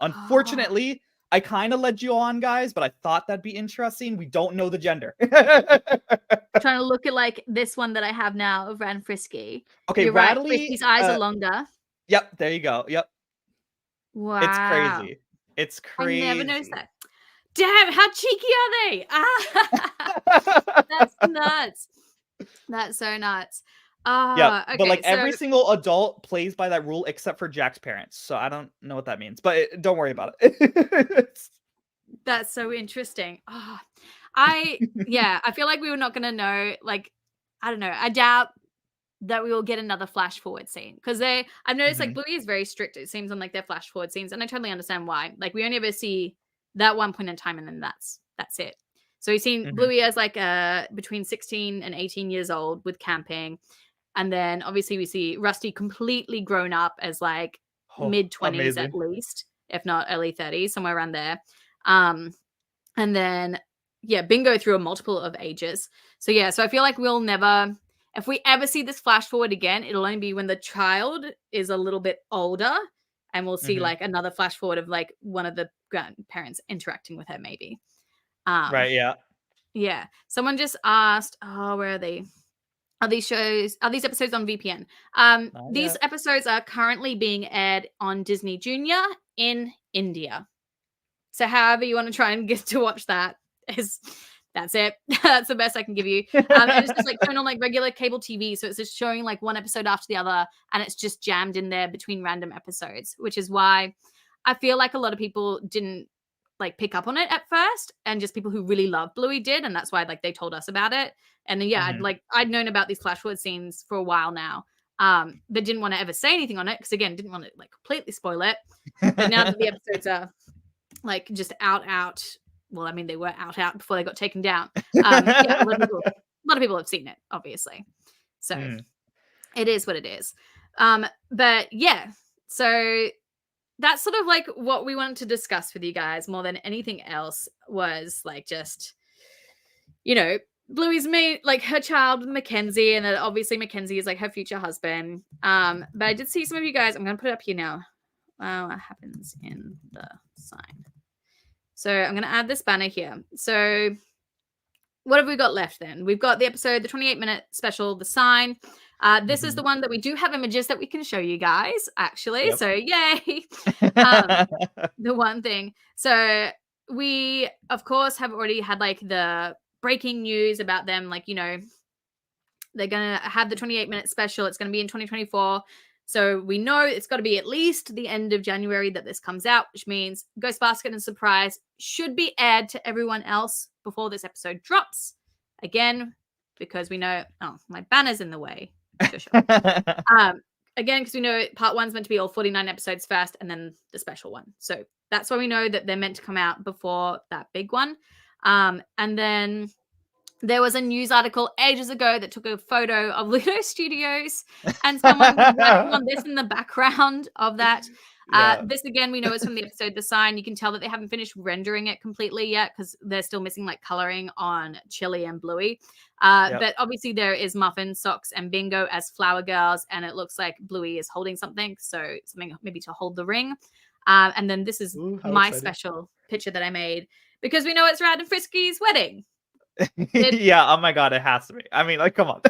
Unfortunately, I kind of led you on, guys, but I thought that'd be interesting. We don't know the gender. Trying to look at like this one that I have now of Ran Frisky. Okay, You're Rattly. right. Frisky's eyes are longer. Yep, there you go. Yep. Wow. It's crazy. It's crazy. I never noticed that. Damn, how cheeky are they? Ah, that's nuts. That's so nuts. Yeah, okay, but like every single adult plays by that rule except for Jack's parents. So I don't know what that means, but don't worry about it. That's so interesting. I feel like we were not gonna know. Like, I don't know. I doubt that we will get another flash forward scene because I've noticed like Mhm. Bluey is very strict. It seems on like their flash forward scenes, and I totally understand why. Like, we only ever see that one point in time, and then that's it. So we've seen Mhm. Bluey as like between 16 and 18 years old with camping, and then obviously we see Rusty completely grown up as like Oh, mid-20s at amazing. least, if not early 30s, somewhere around there. And then Bingo through a multiple of ages. So I feel like we'll never, if we ever see this flash forward again, it'll only be when the child is a little bit older, and we'll see Mhm. like another flash forward of like one of the grandparents interacting with her, maybe. Um, Right, yeah. yeah. Someone just asked, oh, where are they? Are these episodes on VPN? Not These yet. episodes are currently being aired on Disney Junior in India. So however you want to try and get to watch that's it. That's the best I can give you. And it's just like shown on like regular cable TV. So it's just showing like one episode after the other, and it's just jammed in there between random episodes, which is why I feel like a lot of people didn't like pick up on it at first, and just people who really love Bluey did, and that's why like they told us about it. And then Mhm. I'd known about these flash forward scenes for a while now. But didn't want to ever say anything on it because again, didn't want to like completely spoil it. But now that the episodes are like just out, well, I mean they were out before they got taken down. A lot of people have seen it, obviously. So Mm. it is what it is. But yeah, so that's sort of like what we wanted to discuss with you guys more than anything else was like just, Bluey's main, like her child Mackenzie, and then obviously Mackenzie is like her future husband. But I did see some of you guys, I'm gonna put it up here now. What happens in the sign? So I'm gonna add this banner here. So what have we got left then? We've got the episode, the 28-minute special, The Sign. This is the Mhm. one that we do have images that we can show you guys, actually. Yep. So yay. The one thing. So we, of course, have already had like the breaking news about them, like, they're going to have the 28-minute special. It's going to be in 2024. So we know it's got to be at least the end of January that this comes out, which means Ghost Basket and Surprise should be aired to everyone else before this episode drops. Again, because we know, my banner's in the way. Sure. Again, because we know part one's meant to be all 49 episodes first and then the special one. So that's why we know that they're meant to come out before that big one. And then there was a news article ages ago that took a photo of Ludo Studios, and someone was working on this in the background of that. Yeah. This again, we know is from the episode The Sign. You can tell that they haven't finished rendering it completely yet because they're still missing like coloring on Chili and Bluey. Yep. But obviously there is Muffin, Socks, and Bingo as flower girls, and it looks like Bluey is holding something, so something maybe to hold the ring. And then this is Ooh, how my exciting. special picture that I made because we know it's Rad and Frisky's wedding. Yeah, oh my god, it has to be. I mean, like, come on.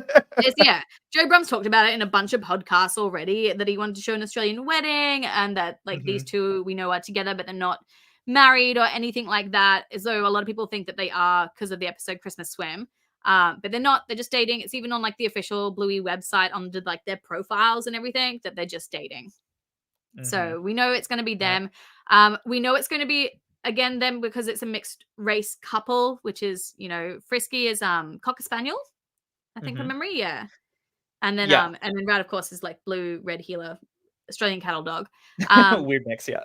Joe Brum's talked about it in a bunch of podcasts already, that he wanted to show an Australian wedding, and that like these two we know are together, but they're not married or anything like that. As though a lot of people think that they are because of the episode Christmas Swim, but they're not. They're just dating. It's even on like the official Bluey website under like their profiles and everything that they're just dating. So we know it's going to be them. We know it's going to be again them because it's a mixed race couple, which is Frisky is Cocker Spaniel, I think from memory, yeah. And then and then Rad of course is like blue red heeler Australian cattle dog. Weird mix, yeah.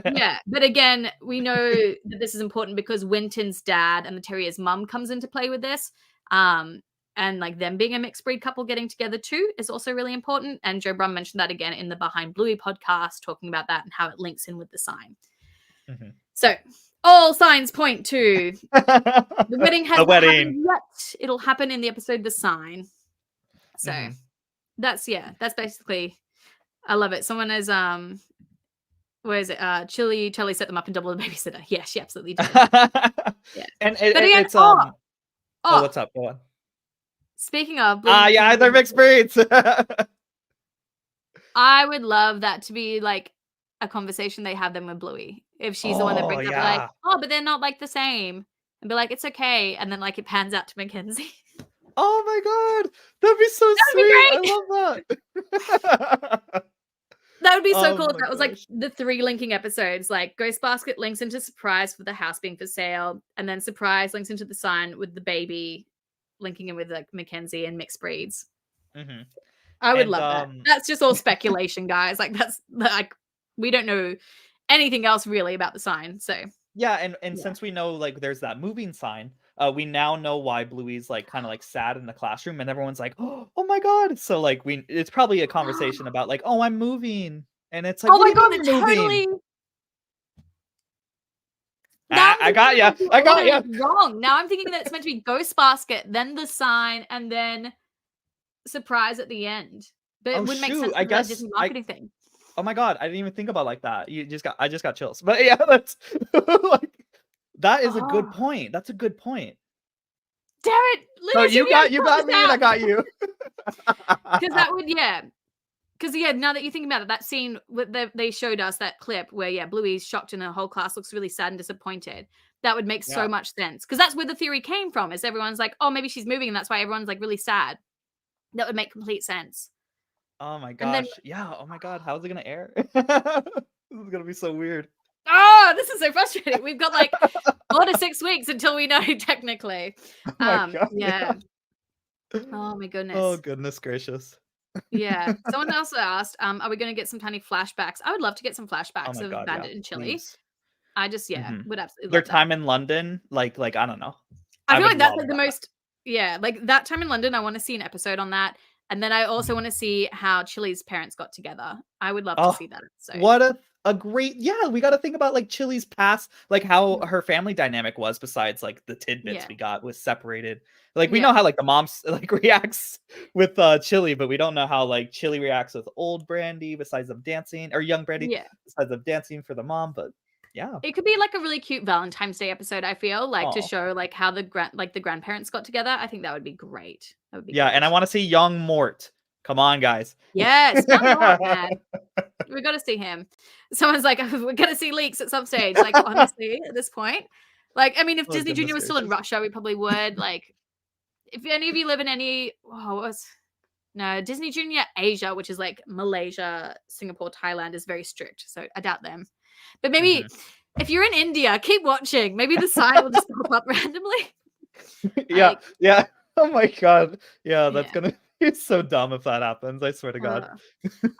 Yeah, but again, we know that this is important because Winton's dad and the terrier's mum comes into play with this. And like them being a mixed breed couple getting together too is also really important. And Joe Brum mentioned that again in the Behind Bluey podcast, talking about that and how it links in with the sign. So all signs point to the wedding hasn't happened yet. It'll happen in the episode The Sign. So that's basically, I love it. Someone is where is it? Chili set them up and double the babysitter. Yeah, she absolutely did. Yeah. And but again, it's what's up? Go on. Speaking of they're mixed breeds. I would love that to be like a conversation they have then with Bluey. If she's the one that brings up like, but they're not like the same. And be like, it's okay. And then like it pans out to Mackenzie. Oh my god. That'd be so sweet. I love that. That would be so Oh cool if my that was like gosh. the 3 linking episodes. Like Ghost Basket links into Surprise for the house being for sale, and then Surprise links into the sign with the baby linking in with like Mackenzie and mixed breeds. Mhm. I would And love that. That's just all speculation, guys. Like that's like we don't know anything else really about the sign. So yeah, and yeah. since we know like there's that moving sign, we now know why Bluey's like kind of like sad in the classroom, and everyone's like, oh my god. So like it's probably a conversation about like, oh, I'm moving, and it's like, Oh what do my you god, mean it you're moving? totally. Now I'm I thinking got of ya. like the I got order ya. is wrong. Now I'm thinking that it's meant to be Ghost Basket, then the sign, and then Surprise at the end. But it Oh wouldn't make shoot, sense I because of that guess Disney I marketing thing. oh my god, I didn't even think about like that. I just got chills. But yeah, that's like that is a good Oh, point. That's a good point. damn it! So Lydia Studios, you sort got this me and I out. got you. Because that would, yeah. Because yeah, now that you think about it, that scene they showed us that clip where Bluey's shocked and the whole class looks really sad and disappointed. That would make so Yeah. much sense because that's where the theory came from. Is everyone's like, oh, maybe she's moving, and that's why everyone's like really sad. That would make complete sense. Oh my And then, gosh. Yeah. Oh my god. How's it gonna air? This is gonna be so weird. oh, this is so frustrating. We've got like 4 to 6 weeks until we know technically. Oh my god. Yeah. Oh my Oh goodness. goodness gracious. Yeah. Someone also asked, are we going to get some tiny flashbacks? I would love to get some Oh flashbacks my of god. Yeah. Bandit and Chili. Please. I just, Mhm. would absolutely Their love that. time in London, like I don't know. I I feel would like that's love like the that. most, like that time in London. I want to see an episode on that. And then I also want to see how Chili's parents got together. I would love to Oh, see that episode. what a great yeah, we gotta think about like Chili's past, like how Mm. her family dynamic was besides like the tidbits Yeah. we got was separated. Like we Yeah. know how like the mom's like reacts with Chili, but we don't know how like Chili reacts with old Brandy besides of dancing or young Brandy Yeah. besides of dancing for the mom, but yeah. It could be like a really cute Valentine's Day episode, I feel, like to Oh. show like how the grandparents got together. I think that would be great. That would be Yeah, and I great. want to see young Mort. Come on, guys. Yes, young Mort, man. We got to see him. Someone's like, we're going to see leaks at some stage. Like, honestly, at this point, like, I mean, if Oh Disney goodness Junior was still in gracious. Russia, we probably would. Like, if any of you live in Disney Junior Asia, which is like Malaysia, Singapore, Thailand, is very strict. So I doubt them. But maybe Mhm. if you're in India, keep watching. Maybe the sign will just pop up randomly. Yeah, Like, yeah. Oh my god. Yeah, that's yeah. gonna be so dumb if that happens. I swear to God.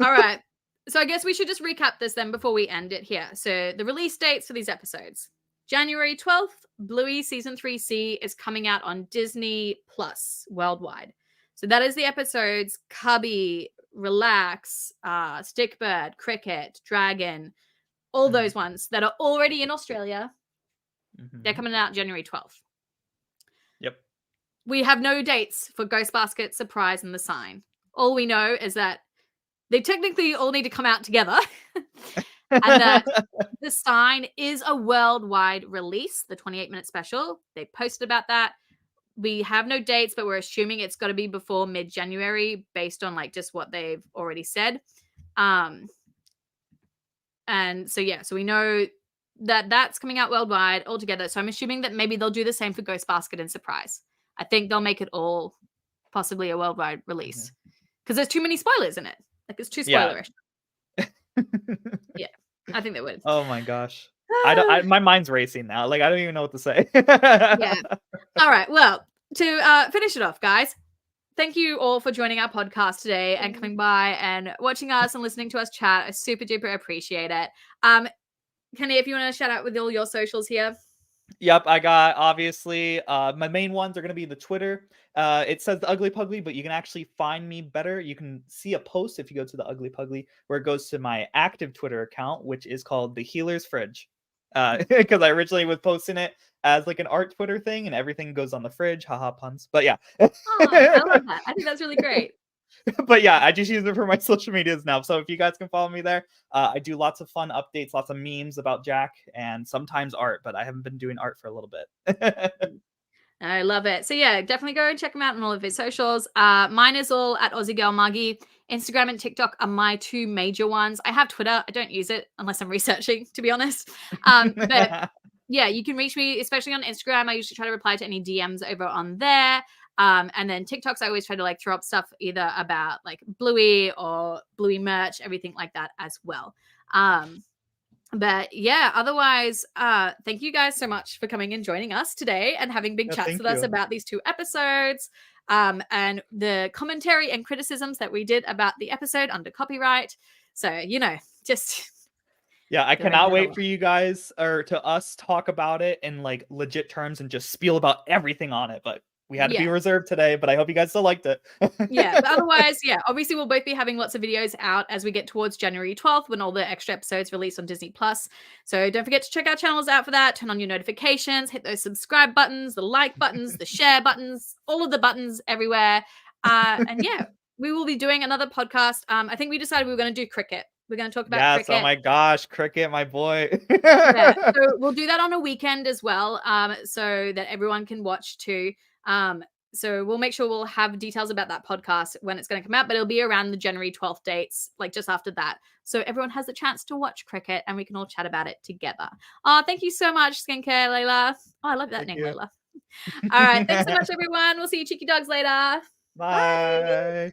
All right. So I guess we should just recap this then before we end it here. So the release dates for these episodes. January 12th, Bluey Season 3C is coming out on Disney Plus worldwide. So that is the episodes Cubby, Relax, Stickbird, Cricket, Dragon, all Mhm, those ones that are already in Australia. They're mhm. coming out January 12th. Yep. We have no dates for Ghost Basket, Surprise, and The Sign. All we know is that they technically all need to come out together. And that The Sign is a worldwide release, the 28-minute special. They posted about that. We have no dates, but we're assuming it's got to be before mid-January based on like just what they've already said. And so so we know that that's coming out worldwide altogether. So I'm assuming that maybe they'll do the same for Ghost Basket and Surprise. I think they'll make it all possibly a worldwide release because there's too many spoilers in it. Like it's too Yeah. spoilerish. Yeah, I think they would. Oh my gosh. My mind's racing now. Like I don't even know what to say. Yeah. All right. Well, to finish it off, guys, thank you all for joining our podcast today and coming by and watching us and listening to us chat. I super duper appreciate it. Kenny, if you want to shout out with all your socials here. Yep, I got obviously my main ones are gonna be the Twitter. It says the Ugly Pugly, but you can actually find me better. You can see a post if you go to the Ugly Pugly where it goes to my active Twitter account, which is called the Healer's Fridge. Because I originally was posting it as like an art Twitter thing, and everything goes on the fridge. Haha, puns. But yeah. Oh, I love that. I think that's really great. But yeah, I just use it for my social medias now. So if you guys can follow me there, I do lots of fun updates, lots of memes about Jack, and sometimes art, but I haven't been doing art for a little bit. I love it. So yeah, definitely go and check him out on all of his socials. Mine is all at Aussie Girl Muggy. Instagram and TikTok are my two major ones. I have Twitter. I don't use it unless I'm researching, to be honest. But yeah, you can reach me, especially on Instagram. I usually try to reply to any DMs over on there. And then TikToks, I always try to like throw up stuff either about like Bluey or Bluey merch, everything like that as well. But yeah, otherwise, thank you guys so much for coming and joining us today and having big Yeah, chats thank with us you. about these 2 episodes. And the commentary and criticisms that we did about the episode under copyright. So, you know, just Yeah, I Go cannot ahead, wait Ella. for you guys or to us talk about it in like legit terms and just spiel about everything on it. But we had to be Yeah. reserved today, but I hope you guys still liked it. Yeah, but otherwise, yeah, obviously we'll both be having lots of videos out as we get towards January 12th when all the extra episodes release on Disney Plus. So don't forget to check our channels out for that. Turn on your notifications, hit those subscribe buttons, the like buttons, the share buttons, all of the buttons everywhere. And yeah, we will be doing another podcast. I think we decided we were going to do cricket. We're going to talk about Yes, oh cricket. my gosh, Cricket, my boy. Yeah, so we'll do that on a weekend as well, so that everyone can watch too. So we'll make sure we'll have details about that podcast when it's going to come out, but it'll be around the January 12th dates, like just after that. So everyone has the chance to watch cricket and we can all chat about it together. Thank you so much, Skincare Layla. Oh, I love that Thank name, you. Layla. All right, thanks so much, everyone. We'll see you cheeky dogs later. Bye.